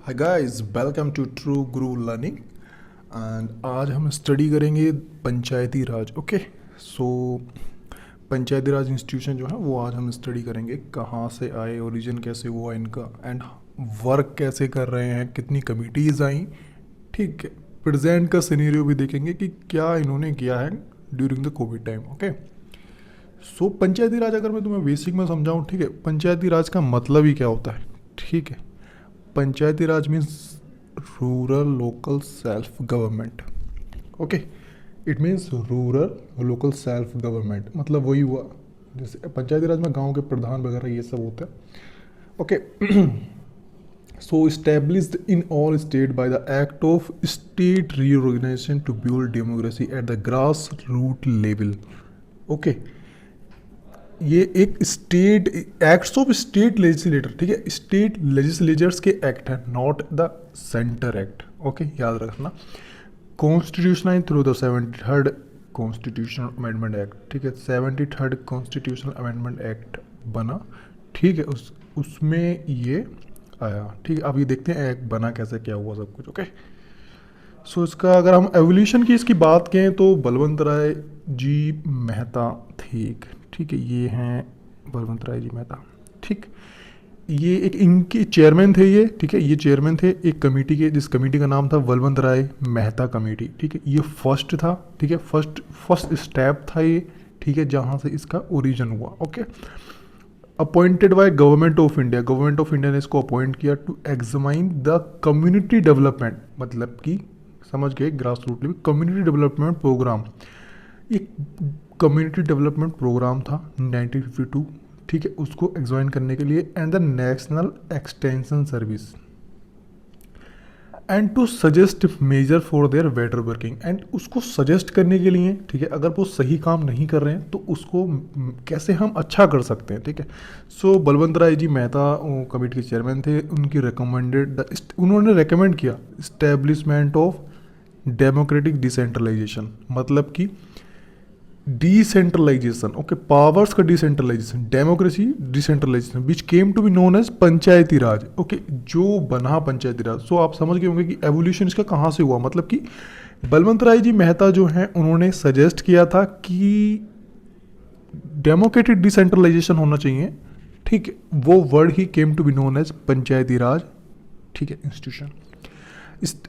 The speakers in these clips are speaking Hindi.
Hi guys, welcome to true guru learning. And आज हम स्टडी करेंगे पंचायती raj. Okay, so panchayati raj institution जो है वो आज हम स्टडी करेंगे, कहाँ से आए, ओरिजिन कैसे हुआ इनका, एंड वर्क कैसे कर रहे हैं, कितनी कमिटीज़ आई। ठीक है, प्रेजेंट का सिनेरियो भी देखेंगे कि क्या इन्होंने किया है during the covid time. Okay, so panchayati raj अगर मैं तुम्हें बेसिक में समझाऊँ, ठीक है, पंचायती राज का मतलब ही क्या होता है। ठीक है, panchayati raj means rural local self government. Okay, it means rural local self government, मतलब वही हुआ जैसे पंचायती राज में गांव के प्रधान वगैरह ये सब होते हैं। Okay, so established in all state by the act of state reorganization to build democracy at the grassroots level. Okay, ये एक state acts of state legislator, ठीक है, स्टेट लेजिस्लेचर्स के एक्ट है, not the centre act. Okay, याद रखना। Constitution through the 73rd constitutional amendment act, ठीक है, 73rd कॉन्स्टिट्यूशनल अमेंडमेंट एक्ट बना, ठीक है, उसमें ये आया। ठीक है, अब ये देखते हैं एक्ट बना कैसे, क्या हुआ, सब कुछ। ओके, सो इसका अगर हम एवोल्यूशन की इसकी बात करें तो बलवंत राय जी मेहता थे। ठीक है, ये हैं बलवंत राय जी मेहता। ठीक, ये एक इनके चेयरमैन थे ये। ठीक है, ये चेयरमैन थे एक कमेटी के, जिस कमेटी का नाम था बलवंत राय मेहता कमेटी। ठीक है, ये फर्स्ट था। ठीक है, फर्स्ट स्टेप था ये। ठीक है, जहाँ से इसका ओरिजिन हुआ। Okay, appointed by government of India, government of India ने इसको अपॉइंट किया to examine the community development, मतलब कि समझ गए, grass root level community development program. एक कम्युनिटी डेवलपमेंट प्रोग्राम था 1952। ठीक है, उसको एग्जाइन करने के लिए, and the national extension service, and to suggest measure for their better working, and उसको सजेस्ट करने के लिए, ठीक है, अगर वो सही काम नहीं कर रहे हैं तो उसको कैसे हम अच्छा कर सकते हैं। ठीक है, सो बलवंत राय जी मेहता कमेटी के चेयरमैन थे। उनकी रिकमेंडेड, उन्होंने रिकमेंड किया इस्टेब्लिशमेंट ऑफ डेमोक्रेटिक डिसेंट्रलाइजेशन, मतलब कि डिसेंट्रलाइजेशन। ओके, पावर्स का decentralization, democracy decentralization, which came to be known as panchayati raj. Okay, जो बना पंचायती राज। सो आप समझ गए होंगे कि एवोल्यूशन इसका कहाँ से हुआ, मतलब कि बलवंत राय जी मेहता जो हैं उन्होंने सजेस्ट किया था कि डेमोक्रेटिक डिसेंट्रलाइजेशन होना चाहिए। ठीक है, वो वर्ड ही came to be known as panchayati raj. ठीक है, इंस्टीट्यूशन।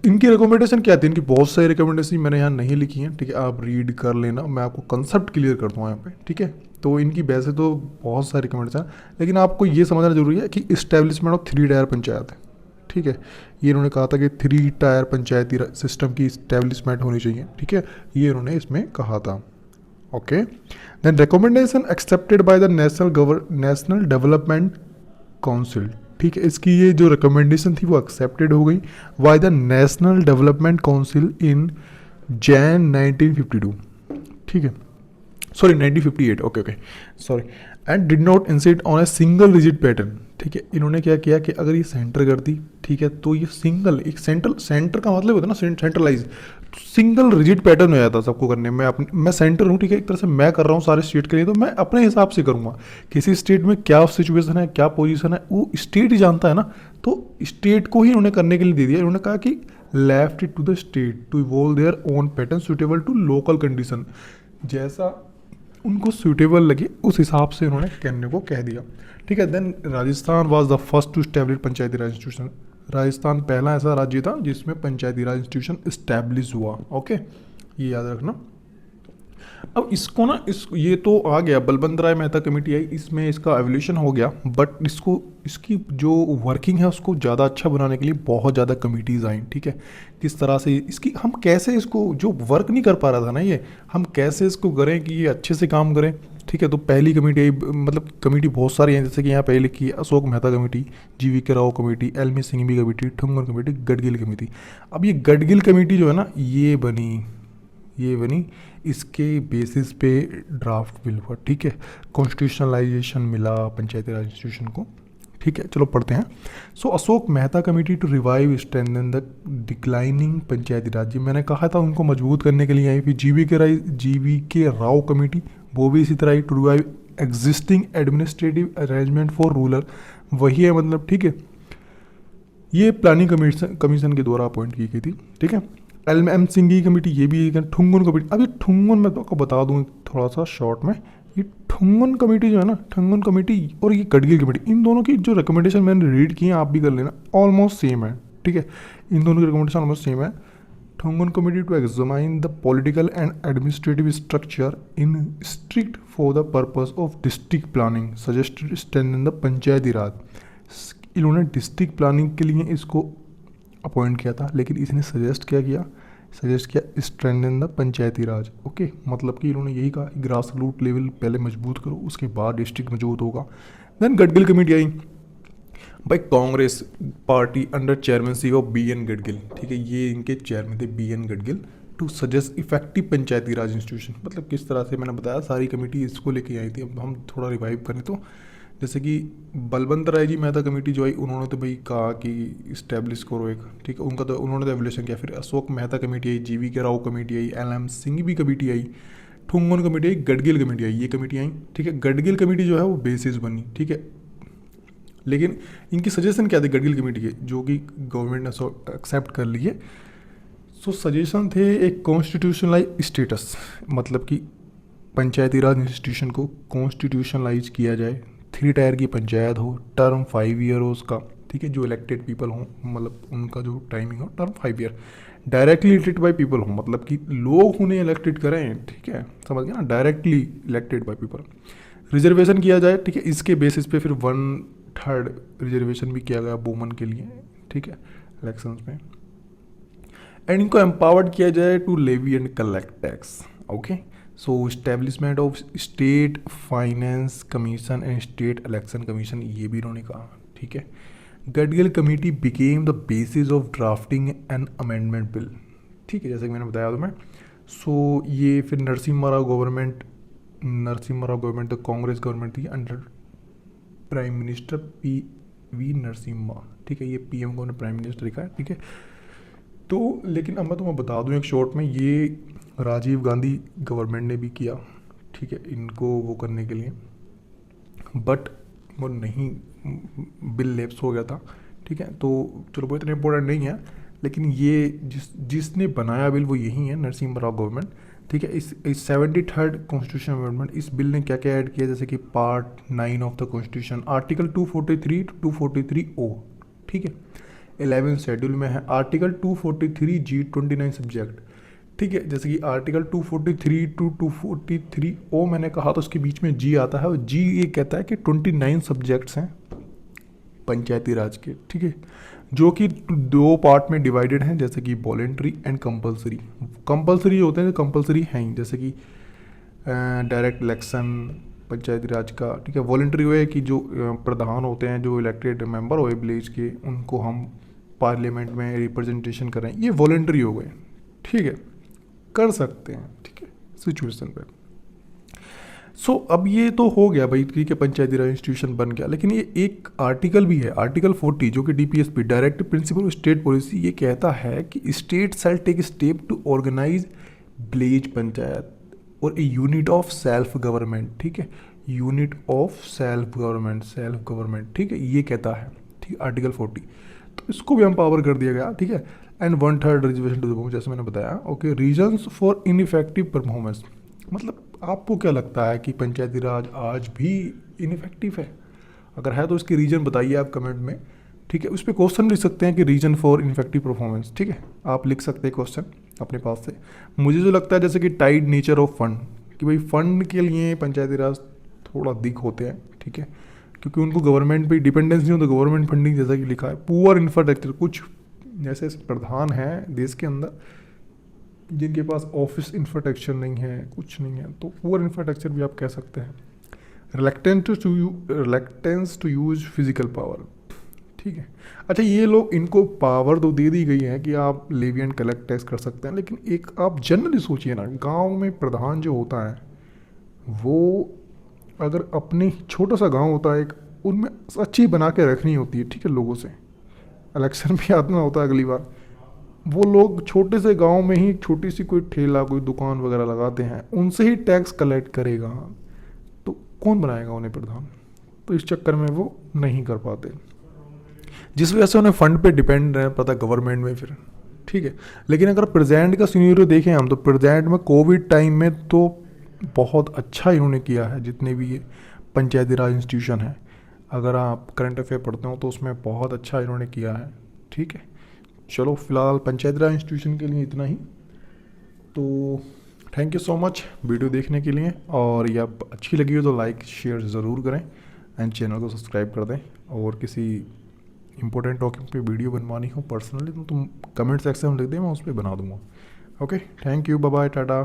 इनकी रिकमेंडेशन क्या थी, इनकी बहुत सारी रिकमेंडेशन मैंने यहाँ नहीं लिखी हैं। ठीक है, आप रीड कर लेना, मैं आपको कंसेप्ट क्लियर कर दूँगा यहाँ पे। ठीक है, तो इनकी वैसे तो बहुत सारी रिकमेंडेशन है, लेकिन आपको ये समझना जरूरी है कि इस्टेब्लिशमेंट ऑफ 3 टायर पंचायत है। ठीक है, ये इन्होंने कहा था कि 3 टायर पंचायती सिस्टम की इस्टेब्लिशमेंट होनी चाहिए। ठीक है, ये इन्होंने इसमें कहा था। Okay, then recommendation accepted by the national development council. ठीक है, इसकी ये जो रिकमेंडेशन थी वो एक्सेप्टेड हो गई by the national development council in Jan 1952। ठीक है, sorry 1958। Okay, sorry, and did not insist on a single rigid pattern. ठीक है, इन्होंने क्या किया कि अगर ये सेंटर करती, ठीक है, तो ये सिंगल एक सेंटर का मतलब होता है ना सेंट्रलाइज, सिंगल रिजिड पैटर्न हो जाता सबको करने में। मैं सेंटर हूँ, ठीक है, एक तरह से मैं कर रहा हूँ सारे स्टेट के लिए, तो मैं अपने हिसाब से करूँगा। किसी स्टेट में क्या सिचुएशन है, क्या पोजीशन है, वो स्टेट ही जानता है ना, तो स्टेट को ही उन्होंने करने के लिए दे दिया। उन्होंने कहा कि left it to the state to evolve their own pattern suitable to local condition, जैसा उनको सूटेबल लगे उस हिसाब से उन्होंने कहने को कह दिया। ठीक है, then Rajasthan was the first to establish panchayati raj institution. Rajasthan पहला ऐसा राज्य था जिसमें पंचायती राज इंस्टीट्यूशन इस्टेब्लिश हुआ। ओके, ये याद रखना। अब इसको ना, ये तो आ गया, बलवंत राय मेहता कमेटी आई, इसमें इसका एवोल्यूशन हो गया, बट इसको इसकी जो वर्किंग है उसको ज़्यादा अच्छा बनाने के लिए बहुत ज़्यादा कमिटीज़ आई। ठीक है, किस तरह से इसकी हम कैसे इसको, जो वर्क नहीं कर पा रहा था ना ये, हम कैसे इसको करें कि ये अच्छे से काम करें। ठीक है, तो पहली कमेटी आई, मतलब कमेटी बहुत सारी हैं, जैसे कि यहाँ पहले की Ashok Mehta committee, GV Rao committee, LM Singhvi committee, Thungon committee, Gadgil committee. अब ये गडगिल कमेटी जो है ना, ये बनी इसके बेसिस पे ड्राफ्ट बिल हुआ। ठीक है, कॉन्स्टिट्यूशनलाइजेशन मिला पंचायती राज इंस्टीट्यूशन को। ठीक है, चलो पढ़ते हैं। So Ashok Mehta committee to revive strengthen the declining panchayati raj, जी मैंने कहा था उनको मजबूत करने के लिए आई। फिर GV के राव कमेटी, वो भी इसी तरह आई, to revive existing administrative arrangement for rural, वही है मतलब। ठीक है, ये प्लानिंग कमीशन के द्वारा अपॉइंट की गई थी, ठीक है। LM सिंह की कमेटी, ये भी एक ठुंगन कमेटी। अब ये ठुंगन मैं तो आपको बता दूँ थोड़ा सा शॉर्ट में, ये ठुंगन कमेटी जो है ना, ठुंगन कमेटी और ये गडगिल कमेटी, इन दोनों की जो रिकमेंडेशन मैंने रीड की है, आप भी कर लेना, ऑलमोस्ट सेम है, ठीक है। इन दोनों की रिकमेंडेशन ऑलमोस्ट सेम है। Thungon committee to examine the political and administrative structure in strict for the purpose of district planning suggested strengthen the panchayati raj. इन्होंने डिस्ट्रिक्ट प्लानिंग के लिए इसको अपॉइंट किया था, लेकिन इसने सजेस्ट किया strengthen the panchayati raj. Okay, मतलब कि इन्होंने यही कहा ग्रास रूट लेवल पहले मजबूत करो, उसके बाद डिस्ट्रिक्ट मजबूत होगा। देन गडगिल कमेटी आई भाई, Congress party under chairmanship of BN Gadgil, ठीक है। ये इनके चेयरमैन थे BN Gadgil, to suggest effective panchayati raj institution. मतलब किस तरह से मैंने बताया, सारी कमेटी इसको लेके आई थी। अब हम थोड़ा रिवाइव करें तो जैसे कि बलवंत राय जी मेहता कमेटी जो आई, उन्होंने तो भाई कहा कि इस्टेब्लिश करो एक, ठीक है, उनका तो उन्होंने तो एवोल्यूशन किया। फिर अशोक मेहता कमेटी आई, GV राव कमेटी आई, LM सिंह भी कमेटी आई, ठुंगन कमेटी आई, गडगिल कमेटी आई, ये कमेटी आई, ठीक है। गडगिल कमेटी जो है वो बेसिस बनी, ठीक है। लेकिन इनकी सजेशन क्या थे गडगिल कमेटी के, जो कि गवर्नमेंट ने एक्सेप्ट कर लिए। सो सजेशन थे एक कॉन्स्टिट्यूशनलाइज स्टेटस, मतलब कि पंचायती राज इंस्टीट्यूशन को कॉन्स्टिट्यूशनलाइज किया जाए। 3 टायर की पंचायत हो, टर्म 5 ईयर हो उसका, ठीक है। जो इलेक्टेड पीपल हो, मतलब उनका जो टाइमिंग हो term 5 year. Directly elected by people हो, मतलब कि लोग उन्हें इलेक्टेड करें, ठीक है, समझ गए ना, directly elected by people. Reservation किया जाए, ठीक है, इसके बेसिस पे फिर 1/3 रिजर्वेशन भी किया गया वुमन के लिए, ठीक है, इलेक्शंस में। एंड इनको एम्पावर्ड किया जाए to levy and collect tax. Okay, so establishment of state finance commission and state election commission, ये भी इन्होंने कहा, ठीक है। Gadgil committee became the basis of drafting an amendment bill, ठीक है, जैसे कि मैंने बताया तुम्हें। सो ये फिर नरसिम्हा राव गवर्नमेंट तो कांग्रेस गवर्नमेंट थी under prime minister PV Narasimha, ठीक है। ये PM को प्राइम मिनिस्टर लिखा है, ठीक है। तो लेकिन अब मैं तुम्हें बता दूं एक शॉर्ट में, ये राजीव गांधी गवर्नमेंट ने भी किया, ठीक है, इनको वो करने के लिए, बट वो नहीं, बिल लैप्स हो गया था, ठीक है। तो चलो वो इतना इंपॉर्टेंट नहीं है, लेकिन ये जिसने बनाया बिल वो यही है, नरसिम्हा राव गवर्नमेंट, ठीक है। इस 73rd कॉन्स्टिट्यूशन अमेंडमेंट, इस बिल ने क्या क्या ऐड किया, जैसे कि part 9 of the constitution, article 243 to 243O, ठीक है। 11 शेड्यूल में है आर्टिकल 243G 29 सब्जेक्ट, ठीक है। जैसे कि आर्टिकल 243 to 243O मैंने कहा, तो उसके बीच में G आता है, और G ये कहता है कि 29 सब्जेक्ट्स हैं पंचायती राज के, ठीक है, जो कि 2 पार्ट में डिवाइडेड हैं, जैसे कि वॉलेंट्री एंड कंपलसरी। कंपलसरी होते हैं, कंपलसरी हैं ही, जैसे कि डायरेक्ट इलेक्शन पंचायती राज का, ठीक है। वॉलेंट्री हुए कि जो प्रधान होते हैं, जो इलेक्टेड मेंबर हुए विलेज के, उनको हम पार्लियामेंट में रिप्रेजेंटेशन करें, ये वॉलेंट्री हो गए, ठीक है, कर सकते हैं, ठीक है, सिचुएशन पे। सो अब ये तो हो गया भाई, ठीक है, पंचायती राज इंस्टीट्यूशन बन गया, लेकिन ये एक आर्टिकल भी है, आर्टिकल 40, जो कि DPSP direct principle of state policy, ये कहता है कि state shall take step to organise village panchayat और a unit of self government, ठीक है, यूनिट ऑफ सेल्फ गवर्नमेंट, ठीक है, ये कहता है, ठीक है, आर्टिकल 40। तो इसको भी हम पावर कर दिया गया, ठीक है। And 1/3 reservation to the women, जैसे मैंने बताया। Okay, reasons for ineffective performance, मतलब आपको क्या लगता है कि पंचायती राज आज भी इनइफेक्टिव है? अगर है तो इसके रीजन बताइए आप कमेंट में, ठीक है। उस पर क्वेश्चन लिख सकते हैं कि रीजन फॉर इनइफेक्टिव परफॉर्मेंस, ठीक है, आप लिख सकते हैं क्वेश्चन अपने पास से। मुझे जो लगता है जैसे कि टाइड नेचर ऑफ फंड, कि भाई फंड के लिए पंचायती राज थोड़ा दिक होते हैं, ठीक है, क्योंकि उनको गवर्नमेंट पे डिपेंडेंस नहीं होता, गवर्नमेंट फंडिंग, जैसा कि लिखा है। पुअर इंफ्रास्ट्रक्चर, कुछ ऐसे प्रधान हैं देश के अंदर जिनके पास ऑफिस इंफ्रास्ट्रक्चर नहीं है, कुछ नहीं है, तो पुअर इंफ्रास्ट्रक्चर भी आप कह सकते हैं। Reluctance to use physical power, ठीक है। अच्छा, ये लोग, इनको पावर तो दे दी गई है कि आप लेवी एंड कलेक्ट टैक्स कर सकते हैं, लेकिन एक आप जनरली सोचिए ना, गांव में प्रधान जो होता है वो अगर अपने छोटा सा गांव होता है एक, उनमें अच्छी बना के रखनी होती है, ठीक है, लोगों से इलेक्शन भी आना होता है अगली बार, वो लोग छोटे से गांव में ही छोटी सी कोई ठेला, कोई दुकान वगैरह लगाते हैं, उनसे ही टैक्स कलेक्ट करेगा, तो कौन बनाएगा उन्हें प्रधान? तो इस चक्कर में वो नहीं कर पाते। जिस वजह से उन्हें फंड पे डिपेंड रहना पड़ता गवर्नमेंट में फिर, ठीक है। लेकिन अगर प्रेजेंट का सिनेरियो देखें हम, तो प्रेजेंट में कोविड टाइम में तो बहुत अच्छा इन्होंने किया है, जितने भी ये पंचायती राज इंस्टीट्यूशन है। अगर आप करंट अफेयर पढ़ते हो तो उसमें बहुत अच्छा इन्होंने किया है, ठीक है। चलो फिलहाल पंचायती राज इंस्टीट्यूशन के लिए इतना ही। तो thank you so much video देखने के लिए, और ये आप अच्छी लगी हो तो लाइक शेयर ज़रूर करें एंड चैनल को सब्सक्राइब कर दें। और किसी इंपॉर्टेंट टॉपिक पे वीडियो बनवानी हो पर्सनली तो तुम कमेंट सेक्शन में लिख दें, मैं उस पर बना दूँगा। Okay, thank you, bye bye, Tata.